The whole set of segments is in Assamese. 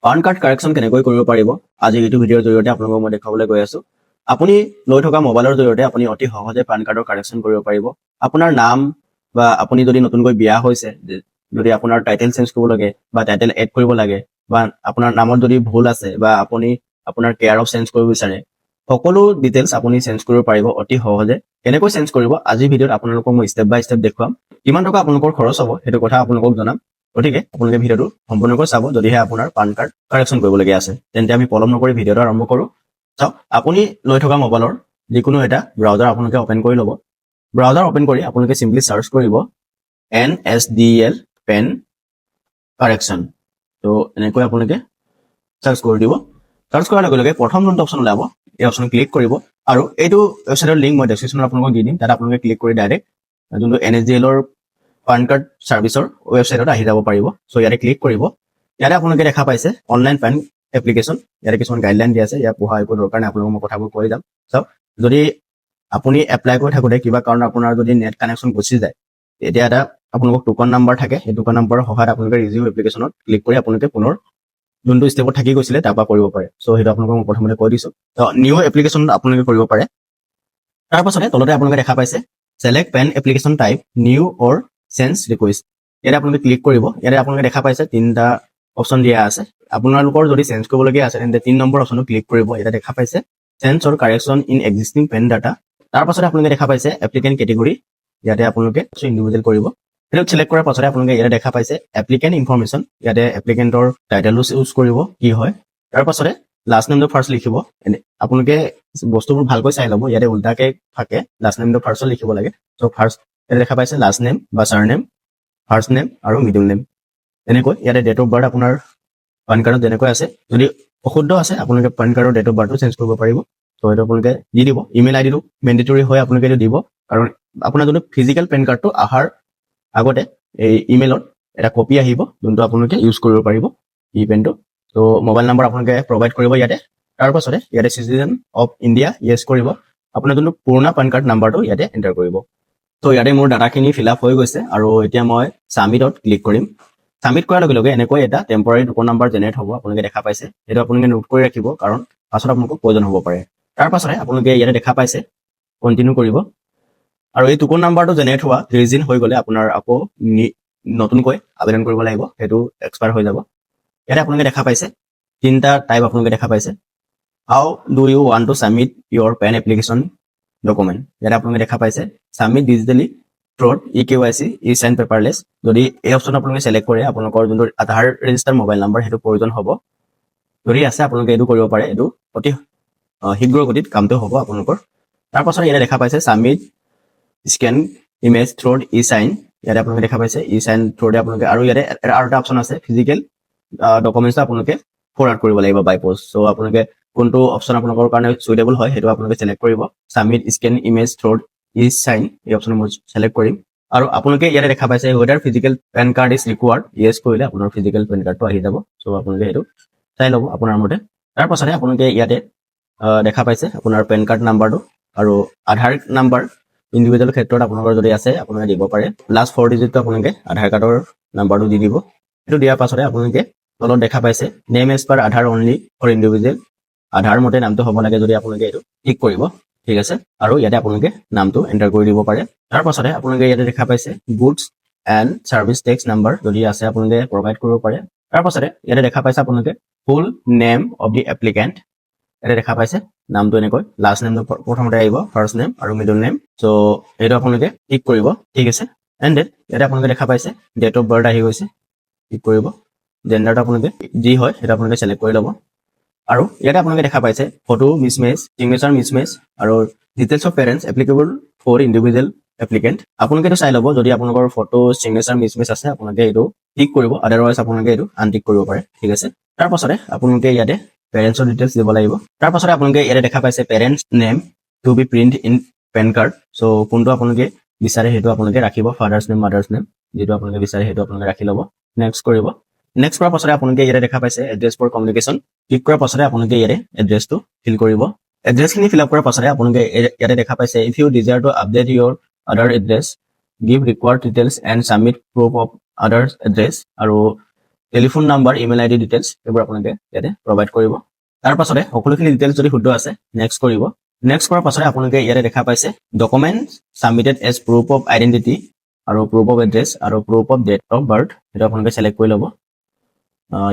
পান কাৰ্ড কাৰেকশ্যন কেনেকৈ কৰিব পাৰিব আজি এইটো ভিডিঅ'ৰ জৰিয়তে আপোনালোকক মই দেখাবলৈ গৈ আছো। আপুনি লৈ থকা মোবাইলৰ জৰিয়তে আপুনি অতি সহজে পান কাৰ্ডৰ কাৰেকশ্যন কৰিব পাৰিব। আপোনাৰ নাম বা আপুনি যদি নতুনকৈ বিয়া হৈছে, যদি আপোনাৰ টাইটেল চেঞ্জ কৰিব লাগে বা টাইটেল এড কৰিব লাগে বা আপোনাৰ নামত যদি ভুল আছে বা আপুনি আপোনাৰ কেয়াৰ অফ চেঞ্জ কৰিব বিচাৰে, সকলো ডিটেইলছ আপুনি চেঞ্জ কৰিব পাৰিব অতি সহজে। কেনেকৈ চেঞ্জ কৰিব আজিৰ ভিডিঅ'ত আপোনালোকক মই ষ্টেপ বাই ষ্টেপ দেখুৱাম। কিমান টকা আপোনালোকৰ খৰচ হ'ব সেইটো কথা আপোনালোকক জনাম। গতিকে আপোনালোকে ভিডিঅ'টো সম্পূৰ্ণকৈ চাব যদিহে আপোনাৰ পান কাৰ্ড কাৰেকশ্যন কৰিবলগীয়া আছে। তেন্তে আমি পলম নকৰি ভিডিঅ'টো আৰম্ভ কৰোঁ। চাওক, আপুনি লৈ থকা মোবাইলৰ যিকোনো এটা ব্ৰাউজাৰ আপোনালোকে অপেন কৰি ল'ব। ব্ৰাউজাৰ অপেন কৰি আপোনালোকে চিম্পলি চাৰ্চ কৰিব NSDL পেন কাৰেকশ্যন। তো এনেকৈ আপোনালোকে চাৰ্চ কৰি দিব। চাৰ্চ কৰাৰ লগে লগে প্ৰথম যোনটো অপশ্যন ওলাব এই অপশ্যন ক্লিক কৰিব আৰু এইটো ৱেবছাইটৰ লিংক মই ডেছক্ৰিপশ্যনত আপোনালোকক দি দিম। তাত আপোনালোকে ক্লিক কৰি ডাইৰেক্ট যোনটো NSDLৰ পান কাৰ্ড ছাৰ্ভিচৰ ৱেবছাইটত আহি যাব পাৰিব। চ' ইয়াতে ক্লিক কৰিব। ইয়াতে আপোনালোকে দেখা পাইছে অনলাইন পেন এপ্লিকেশ্যন। ইয়াতে কিছুমান গাইডলাইন দিয়া আছে, ইয়াত পঢ়া একো দৰকাৰ নাই, আপোনালোকক মই কথাবোৰ কৈ যাম। চাওক, যদি আপুনি এপ্লাই কৰি থাকোঁতে কিবা কাৰণত আপোনাৰ যদি নেট কানেকশ্যন গুচি যায়, তেতিয়া এটা আপোনালোকক টোকন নাম্বাৰ থাকে, সেই টোকন নাম্বাৰৰ সহায়ত আপোনালোকে ৰিজিউম এপ্লিকেশ্যনত ক্লিক কৰি আপোনালোকে পুনৰ যোনটো ষ্টেপত থাকি গৈছিলে তাৰ পৰা কৰিব পাৰে। চ' সেইটো আপোনালোকক মই প্ৰথমতে কৈ দিছোঁ। নিউ এপ্লিকেশ্যনত আপোনালোকে কৰিব পাৰে। তাৰ পাছতে তলতে আপোনালোকে দেখা পাইছে select PAN application type new or change request. ইয়াতে আপোনালোকে ক্লিক কৰিব। ইয়াতে আপোনালোকে দেখা পাইছে তিনিটা অপশ্যন দিয়া আছে। আপোনালোকৰ যদি চেঞ্জ কৰিবলগীয়া আছে তেন্তে 3 নম্বৰ অপশ্যনটো ক্লিক কৰিব। ইয়াতে দেখা পাইছে change or correction in existing PAN data. তাৰ পাছতে আপোনালোকে দেখা পাইছে এপ্লিকেণ্ট কেটেগৰী। ইয়াতে আপোনালোকে ইণ্ডিভিজুৱেল কৰিব। সেইটো চিলেক্ট কৰাৰ পাছতে আপোনালোকে ইয়াতে দেখা পাইছে এপ্লিকেণ্ট ইনফৰমেশ্যন। ইয়াতে এপ্লিকেণ্টৰ টাইটেলটো চুজ কৰিব কি হয়। তাৰ পাছতে লাষ্ট নেমটো ফাৰ্ষ্ট লিখিব। আপোনালোকে বস্তুবোৰ ভালকৈ চাই ল'ব, ইয়াতে উল্টাকৈ থাকে, লাষ্ট নেমটো ফাৰ্ষ্টত লিখিব লাগে। চ' ফাৰ্ষ্ট ইয়াতে দেখা পাইছে লাষ্ট নেম বা চাৰ নেম, ফাৰ্ষ্ট নেম আৰু মিডল নেম। এনেকৈ ইয়াতে ডেট অফ বাৰ্থ আপোনাৰ পান কাৰ্ডত যেনেকৈ আছে, যদি অশুদ্ধ আছে আপোনালোকে পান কাৰ্ডৰ ডেট অফ বাৰ্থটো চেঞ্জ কৰিব পাৰিব। ত' সেইটো আপোনালোকে দি দিব। ইমেইল আইডিটো মেণ্ডেটৰী হয়, আপোনালোকে এইটো দিব। কাৰণ আপোনাৰ যোনটো ফিজিকেল পেন কাৰ্ডটো অহাৰ আগতে এই ইমেইলত এটা কপি আহিব যোনটো আপোনালোকে ইউজ কৰিব পাৰিব ই পেনটো। ত' মোবাইল নাম্বাৰ আপোনালোকে প্ৰভাইড কৰিব ইয়াতে। তাৰ পাছতে ইয়াতে চিটিজেন অফ ইণ্ডিয়া য়েছ কৰিব। আপোনাৰ যোনটো পুৰণা পান কাৰ্ড নাম্বাৰটো ইয়াতে এণ্টাৰ কৰিব। ত' ইয়াতে মোৰ ডাটাখিনি ফিল আপ হৈ গৈছে আৰু এতিয়া মই ছাবমিটত ক্লিক কৰিম। ছাবমিট কৰাৰ লগে লগে এনেকৈ এটা টেম্পৰাৰী টোকন নাম্বাৰ জেনেৰেট হ'ব, আপোনালোকে দেখা পাইছে। সেইটো আপোনালোকে নোট কৰি ৰাখিব কাৰণ পাছত আপোনালোকক প্ৰয়োজন হ'ব পাৰে। তাৰ পাছতে আপোনালোকে ইয়াতে দেখা পাইছে কণ্টিনিউ কৰিব। আৰু এই টোকন নাম্বাৰটো জেনেৰেট হোৱা 30 দিন হৈ গ'লে আপোনাৰ আকৌ নতুনকৈ আবেদন কৰিব লাগিব, সেইটো এক্সপায়াৰ হৈ যাব। ইয়াতে আপোনালোকে দেখা পাইছে তিনিটা টাইপ আপোনালোকে দেখা পাইছে। How do you want to submit your PAN application document. ইয়াতে আপোনালোকে দেখা পাইছে ছাবমিট ডিজিটেলি থ্ৰুত EKYC ই চাইন পেপাৰলেছ। যদি এই অপশ্যন আপোনালোকে চিলেক্ট কৰে আপোনালোকৰ যোনটো আধাৰ ৰেজিষ্টাৰ মোবাইল নাম্বাৰ সেইটো প্ৰয়োজন হ'ব। যদি আছে আপোনালোকে এইটো কৰিব পাৰে, এইটো অতি শীঘ্ৰ গতিত কামটো হ'ব আপোনালোকৰ। তাৰ পাছত ইয়াতে দেখা পাইছে ছাবমিট স্কেন ইমেজ থ্ৰুত ই চাইন। ইয়াতে আপোনালোকে দেখা পাইছে ই চাইন থ্ৰুতে আপোনালোকে, আৰু ইয়াতে আৰু এটা অপশ্যন আছে ফিজিকেল ডকুমেণ্টছটো আপোনালোকে ফৰৱাৰ্ড কৰিব লাগিব বাই পষ্ট। চ' আপোনালোকে কোনটো অপশ্যন আপোনালোকৰ কাৰণে চুইটেবল হয় সেইটো আপোনালোকে চিলেক্ট কৰিব। ছাবমিট স্কেন ইমেজ থ্ৰুত ই চাইন এই অপশ্যন মই চিলেক্ট কৰিম। আৰু আপোনালোকে ইয়াতে দেখা পাইছে whether physical PAN card is required, yes কৰিলে আপোনাৰ ফিজিকেল পেন কাৰ্ডটো আহি যাব। চ' আপোনালোকে সেইটো চাই ল'ব আপোনাৰ মতে। তাৰ পাছতে আপোনালোকে ইয়াতে দেখা পাইছে আপোনাৰ পেন কাৰ্ড নাম্বাৰটো আৰু আধাৰ নাম্বাৰ ইণ্ডিভিজুৱেল ক্ষেত্ৰত আপোনালোকৰ যদি আছে আপোনালোকে দিব পাৰে। লাষ্ট 4 ডিজিটটো আপোনালোকে আধাৰ কাৰ্ডৰ নাম্বাৰটো দি দিব। সেইটো দিয়াৰ পাছতে আপোনালোকে তলত দেখা পাইছে name as per Aadhaar only for individual. Aadhaar মতে নামটো হ'ব লাগে, যদি আপোনালোকে এইটো টিক কৰিব, ঠিক আছে। আৰু ইয়াতে আপোনালোকে নামটো এণ্টাৰ কৰি দিব পাৰে। তাৰ পাছতে আপোনালোকে ইয়াতে দেখা পাইছে goods and service tax number যদি আছে আপোনালোকে প্ৰভাইড কৰিব পাৰে। তাৰ পাছতে ইয়াতে দেখা পাইছে আপোনালোকে full name of the applicant. ইয়াতে দেখা পাইছে নামটো এনেকৈ, লাষ্ট নেমটো প্ৰথমতে আহিব, ফাৰ্ষ্ট নেম আৰু মিডল নেম। চ' এইটো আপোনালোকে টিক কৰিব, ঠিক আছে। এণ্ড দেন ইয়াতে আপোনালোকে দেখা পাইছে ডেট অফ বাৰ্থ আহি গৈছে, টিক কৰিব। জেণ্ডাৰটো আপোনালোকে যি হয় সেইটো আপোনালোকে চিলেক্ট কৰি ল'ব। আৰু ইয়াতে আপোনালোকে দেখা পাইছে ফটো মিছমেচ, চিগনেচাৰ মিছমেচ আৰু details of parents applicable for individual applicant. আপোনালোকে এইটো চাই ল'ব, যদি আপোনালোকৰ ফটো চিগনেচাৰ মিছমেচ আছে আপোনালোকে এইটো টিক কৰিব, আদাৰৱাইজ আপোনালোকে এইটো আনটিক কৰিব পাৰে, ঠিক আছে। তাৰ পাছতে আপোনালোকে ইয়াতে পেৰেণ্টছৰ ডিটেইলছ দিব লাগিব। তাৰ পাছতে আপোনালোকে ইয়াতে দেখা পাইছে parents name to be print in PAN card. So' কোনটো আপোনালোকে বিচাৰে সেইটো আপোনালোকে ৰাখিব, ফাদাৰ্ছ নেম মাদাৰ্ছ নেম যিটো আপোনালোকে বিচাৰে সেইটো আপোনালোকে ৰাখি ল'ব। নেক্সট কৰিব। নেক্সট কৰাৰ পাছতে আপোনালোকে ইয়াতে দেখা পাইছে এড্ৰেছ ফৰ কমিউনিকেশ্যন। ক্লিক কৰাৰ পাছতে আপোনালোকে ইয়াতে এড্ৰেছটো ফিল কৰিব। এড্ৰেছখিনি ফিল আপ কৰাৰ পাছতে আপোনালোকে ইয়াতে দেখা পাইছে if you desire to update your Aadhaar address give required details and submit proof of Aadhaar's address. আৰু telephone number, email ID details এইবোৰ আপোনালোকে ইয়াতে প্ৰভাইড কৰিব। তাৰ পাছতে সকলোখিনি ডিটেইলছ যদি শুদ্ধ আছে নেক্সট কৰিব। নেক্সট কৰাৰ পাছতে আপোনালোকে ইয়াতে দেখা পাইছে document submitted as proof of identity আৰু প্ৰুফ অফ এড্ৰেছ আৰু proof of date of birth সেইটো আপোনালোকে চিলেক্ট কৰি ল'ব।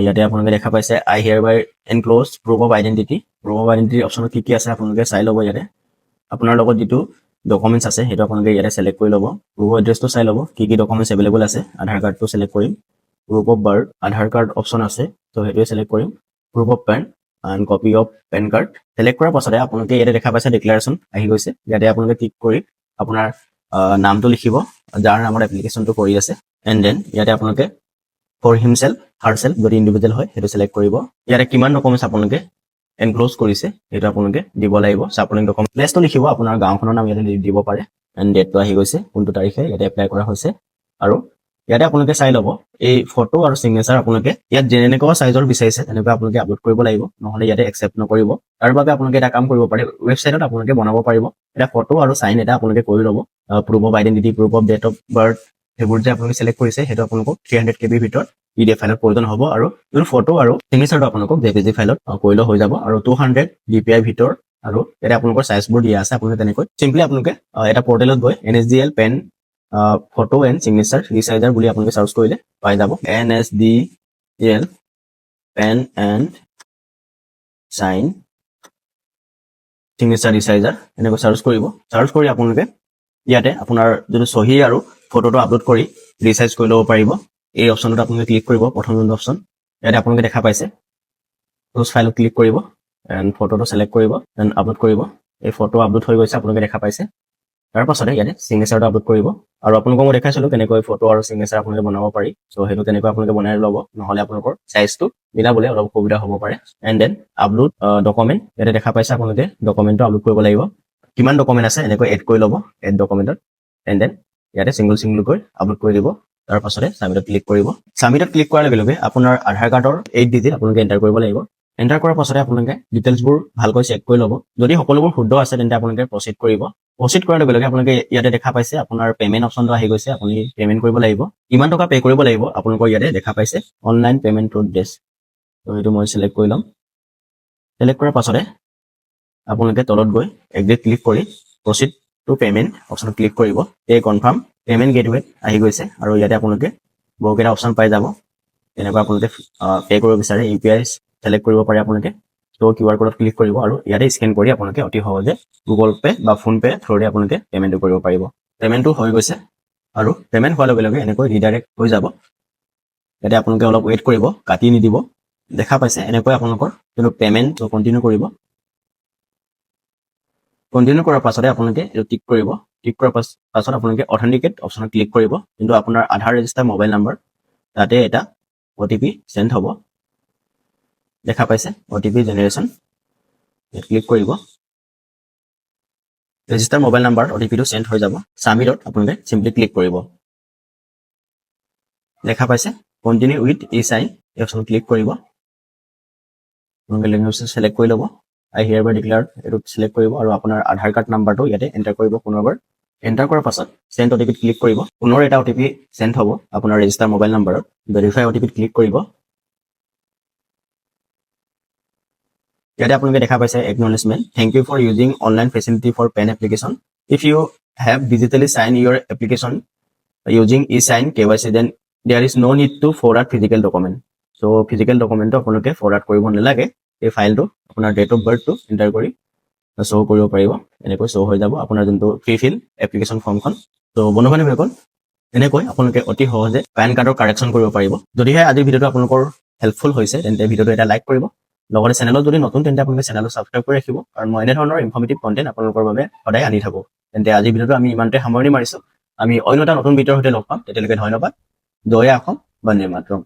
ইয়াতে আপোনালোকে দেখা পাইছে I hereby enclose proof of identity. Proof of identity অপশ্যনত কি আছে আপোনালোকে চাই ল'ব। ইয়াতে আপোনাৰ লগত যিটো ডকুমেণ্টছ আছে সেইটো আপোনালোকে ইয়াতে চিলেক্ট কৰি ল'ব। প্ৰুফ অফ এড্ৰেছটো চাই ল'ব কি ডকুমেণ্টছ এভেইলেবল আছে। আধাৰ কাৰ্ডটো চিলেক্ট কৰিম। Proof of birth Aadhaar card option আছে ত' সেইটোৱে চিলেক্ট কৰিম। Proof of PAN and copy of PAN card select কৰাৰ পাছতে আপোনালোকে ইয়াতে দেখা পাইছে ডিক্লেৰেশ্যন আহি গৈছে। ইয়াতে আপোনালোকে ক্লিক কৰি আপোনাৰ নামটো লিখিব যাৰ নামত এপ্লিকেশ্যনটো কৰি আছে। এণ্ড দেন ইয়াতে আপোনালোকে ফৰ হিমছেল্ফ হাৰছেল্ফ যদি ইণ্ডিভিজুৱেল হয় সেইটো চিলেক্ট কৰিব। ইয়াতে কিমান ডকুমেণ্টছ আপোনালোকে এনক্ল'জ কৰিছে সেইটো আপোনালোকে দিব লাগিব। ছাপৰ্টিং ডকুমেণ্ট প্লেচটো লিখিব, আপোনাৰ গাঁওখনৰ নাম ইয়াতে দিব পাৰে। এণ্ড ডেটটো আহি গৈছে, কোনটো তাৰিখে ইয়াতে এপ্লাই কৰা হৈছে। আৰু ইয়াতে আপোনালোকে চাই ল'ব এই ফটো আৰু চিগনেচাৰ আপোনালোকে ইয়াত যেনেকুৱা চাইজৰ বিচাৰিছে তেনেকুৱা আপোনালোকে আপলোড কৰিব লাগিব, নহ'লে ইয়াতে একচেপ্ট নকৰিব। তাৰ বাবে আপোনালোকে এটা কাম কৰিব পাৰে, ৱেবছাইটত আপোনালোকে বনাব পাৰিব এটা ফটো আৰু চাইন এটা আপোনালোকে কৰি ল'ব। Proof of identity, proof of date of birth সেইবোৰ যে আপোনালোকে চিলেক্ট কৰিছে সেইটো আপোনালোকক 300 KB ভিতৰত PDF ফাইলত প্ৰয়োজন হ'ব। আৰু যোন ফটো আৰু চিগনেচাৰটো আপোনালোকক JPG ফাইলত কৰিলেও হৈ যাব। আৰু 200 DPI ভিতৰত আৰু ইয়াতে আপোনালোকৰ চাইজবোৰ দিয়া আছে। আপোনালোকে তেনেকৈ চিম্পলি আপোনালোকে এটা পৰ্টেলত গৈ NSDL PAN photo and signature resizer বুলি আপোনালোকে চাৰ্চ কৰিলে পাই যাব। NSDL PAN and sign signature resizer এনেকৈ চাৰ্চ কৰিব। চাৰ্চ কৰি আপোনালোকে ইয়াতে আপোনাৰ যিটো চহী আৰু ফটোটো আপলোড কৰি ৰিচাইজ কৰি ল'ব পাৰিব। এই অপশ্যনটোত আপোনালোকে ক্লিক কৰিব। প্ৰথম যোনটো অপশ্যন ইয়াতে আপোনালোকে দেখা পাইছে ক্ল'জ ফাইলত ক্লিক কৰিব এণ্ড ফটোটো চিলেক্ট কৰিব এণ্ড আপলোড কৰিব। এই ফটো আপলোড হৈ গৈছে আপোনালোকে দেখা পাইছে। তাৰ পাছতে ইয়াতে চিগনেচাৰটো আপলোড কৰিব। আৰু আপোনালোকক মই দেখাইছিলোঁ কেনেকৈ ফটো আৰু চিগনেচাৰ আপোনালোকে বনাব পাৰি। চ' সেইটো তেনেকৈ আপোনালোকে বনাই ল'ব, নহ'লে আপোনালোকৰ চাইজটো মিলাবলৈ অলপ অসুবিধা হ'ব পাৰে। এণ্ড দেন আপলোড ডকুমেণ্ট ইয়াতে দেখা পাইছে আপোনালোকে ডকুমেণ্টটো আপলোড কৰিব লাগিব। কিমান ডকুমেণ্ট আছে এনেকৈ এড কৰি ল'ব এড ডকুমেণ্টত। এণ্ড দেন ইয়াতে ছিংগলকৈ আপলোড কৰি দিব। তাৰ পাছতে ছাবমিটত ক্লিক কৰিব। ছাবমিটত ক্লিক কৰাৰ লগে লগে আপোনাৰ আধাৰ কাৰ্ডৰ 8 ডিজিট আপোনালোকে এণ্টাৰ কৰিব লাগিব। এণ্টাৰ কৰাৰ পাছতে আপোনালোকে ডিটেইলছবোৰ ভালকৈ চেক কৰি ল'ব। যদি সকলোবোৰ শুদ্ধ আছে তেন্তে আপোনালোকে প্ৰচিড কৰিব। প্ৰচিড কৰাৰ লগে লগে আপোনালোকে ইয়াতে দেখা পাইছে আপোনাৰ পে'মেণ্ট অপশ্যনটো আহি গৈছে। আপুনি পে'মেণ্ট কৰিব লাগিব। কিমান টকা পে' কৰিব লাগিব আপোনালোকৰ ইয়াতে দেখা পাইছে অনলাইন পে'মেণ্ট থ্ৰু ডেছ। ত' সেইটো মই চিলেক্ট কৰি ল'ম। চিলেক্ট কৰাৰ পাছতে আপোনালোকে তলত গৈ এগ্ৰিত ক্লিক কৰি প্ৰচিড টু পে'মেণ্ট অপশ্যনত ক্লিক কৰিব। পে' কনফাৰ্ম পে'মেণ্ট গেটৱে আহি গৈছে আৰু ইয়াতে আপোনালোকে বহুকেইটা অপশ্যন পাই যাব। তেনেকুৱা আপোনালোকে পে' কৰিব বিচাৰে UPI চিলেক্ট কৰিব পাৰে আপোনালোকে। ত' QR ক'ডত ক্লিক কৰিব আৰু ইয়াতে স্কেন কৰি আপোনালোকে অতি সহজে গুগল পে' বা ফোন পে' থ্ৰুৰে আপোনালোকে পে'মেণ্টটো কৰিব পাৰিব। পে'মেণ্টটো হৈ গৈছে আৰু পে'মেণ্ট হোৱাৰ লগে লগে এনেকৈ ৰিডাইৰেক্ট হৈ যাব। ইয়াতে আপোনালোকে অলপ ৱেইট কৰিব, কাটি নিদিব। দেখা পাইছে এনেকৈ আপোনালোকৰ কিন্তু পে'মেণ্ট কণ্টিনিউ কৰিব। কণ্টিনিউ কৰাৰ পাছতে আপোনালোকে এইটো টিক কৰিব। টিক কৰাৰ পাছত আপোনালোকে অথেণ্টিকেট অপশ্যনত ক্লিক কৰিব। কিন্তু আপোনাৰ আধাৰ ৰেজিষ্টাৰ মোবাইল নাম্বাৰ তাতে এটা OTP চেণ্ড হ'ব। দেখা পাইছে OTP জেনেৰেশ্যন ক্লিক কৰিব। ৰেজিষ্টাৰ মোবাইল নাম্বাৰ OTPটো চেণ্ড হৈ যাব। ছাবমিটত আপোনালোকে চিম্পলি ক্লিক কৰিব। দেখা পাইছে কণ্টিনিউ উইথ ই-চাইন এই অপশ্যনত ক্লিক কৰিব। আপোনালোকে লেংগুৱেজ চিলেক্ট কৰি ল'ব। আই হিয়াৰ বাই ডিক্লেয়াৰ এইটো চিলেক্ট কৰিব আৰু আপোনাৰ আধাৰ কাৰ্ড নাম্বাৰটো ইয়াতে এণ্টাৰ কৰিব পুনৰবাৰ। এণ্টাৰ কৰাৰ পাছত চেণ্ড OTPত ক্লিক কৰিব। পুনৰ এটা OTP চেণ্ড হ'ব আপোনাৰ ৰেজিষ্টাৰ মোবাইল নাম্বাৰত। ভেৰিফাই OTPত ক্লিক কৰিব। ইয়াতে আপোনালোকে দেখা পাইছে acknowledgement thank you for using online facility for PAN application. If you have digitally sign your application using e sign KYC then there is no' need to forward physical document. So' physical ডকুমেণ্টটো আপোনালোকে ফৰৱাৰ্ড কৰিব নালাগে। এই ফাইলটো আপোনাৰ ডেট অফ বাৰ্থটো এণ্টাৰ কৰি শ্ব' কৰিব পাৰিব। এনেকৈ শ্ব' হৈ যাব আপোনাৰ যোনটো ফিল এপ্লিকেশ্যন ফৰ্মখন। ত' বন্ধু বান্ধৱীসকল এনেকৈ আপোনালোকে অতি সহজে পেন কাৰ্ডৰ কাৰেকশ্যন কৰিব পাৰিব। যদিহে আজিৰ ভিডিঅ'টো আপোনালোকৰ হেল্পফুল হৈছে তেন্তে ভিডিঅ'টো এটা লাইক কৰিব। লগতে চেনেলত যদি নতুন তেন্তে আপোনালোকে চেনেলটো ছাবস্ক্ৰাইব কৰি ৰাখিব, কাৰণ মই এনেধৰণৰ ইনফৰ্মেটিভ কণ্টেণ্ট আপোনালোকৰ বাবে সদায় আনি থাকোঁ। তেন্তে আজিৰ ভিডিঅ'টো আমি ইমানতে সামৰণি মাৰিছোঁ। আমি অন্য এটা নতুন ভিডিঅ'ৰ সৈতে লগ পাম। তেতিয়ালৈকে ধন্যবাদ। জয় অসম, বন্দে মাতৰম।